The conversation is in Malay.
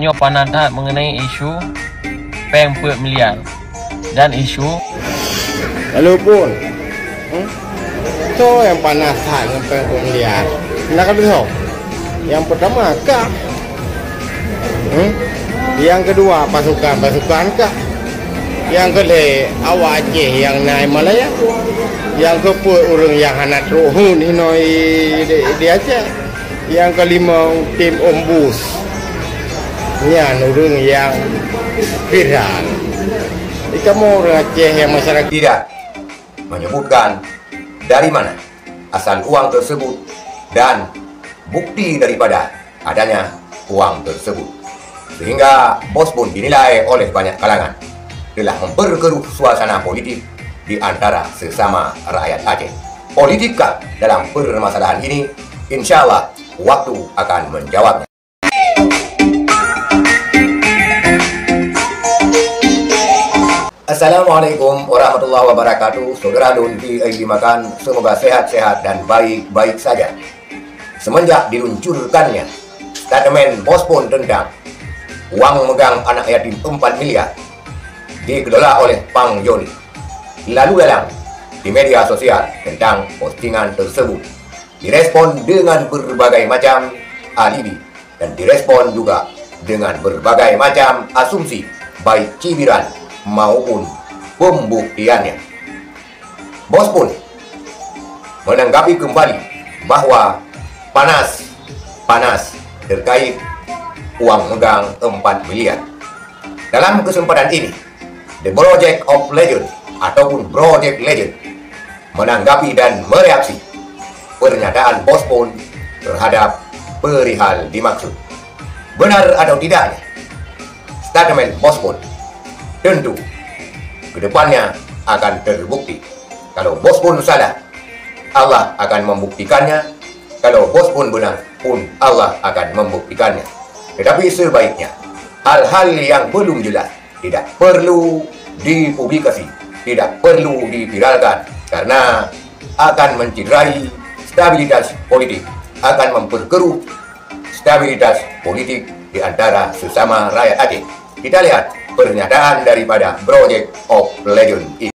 Nyok Panadat mengenai isu Peng Per Miliar dan isu walaupun itu yang panas dengan Peng Per Miliar. Nak tahu? Yang pertama kah? Yang kedua pasukan kah? Yang kedua awak Aceh yang naik Malaya. Yang keempat orang yang hanat rohun hinoi di Aceh. Yang kelima tim ombus. Yang orang yang viral. Kamu orang Aceh yang masyarakat tidak menyebutkan dari mana asal uang tersebut dan bukti daripada adanya uang tersebut, sehingga bos pun dinilai oleh banyak kalangan telah memperkeruh suasana politik di antara sesama rakyat Aceh. Politikkah dalam permasalahan ini? Insya Allah waktu akan menjawabnya. Assalamualaikum warahmatullahi wabarakatuh. Saudara Donti Makan, semoga sehat-sehat dan baik-baik saja. Semenjak diluncurkannya statement Bospon tentang uang megang anak yatim 4 miliar dikelola oleh Pang Joni, lalu dalam di media sosial tentang postingan tersebut direspon dengan berbagai macam alibi dan direspon juga dengan berbagai macam asumsi, baik cibiran maupun pembuktiannya. Bospon menanggapi kembali bahwa panas terkait uang megang 4 miliar. Dalam kesempatan ini, The Project of Legend ataupun Project Legend menanggapi dan mereaksi pernyataan Bospon terhadap perihal dimaksud. Benar atau tidaknya statement Bospon? Tentu kedepannya akan terbukti. Kalau Bospon salah, Allah akan membuktikannya. Kalau Bospon benar pun, Allah akan membuktikannya. Tetapi sebaiknya hal-hal yang belum jelas tidak perlu dipublikasi, tidak perlu diviralkan, karena akan mencederai stabilitas politik, akan memperkeruh stabilitas politik di antara sesama rakyat Aceh. Kita lihat pernyataan daripada Project of Legend ini.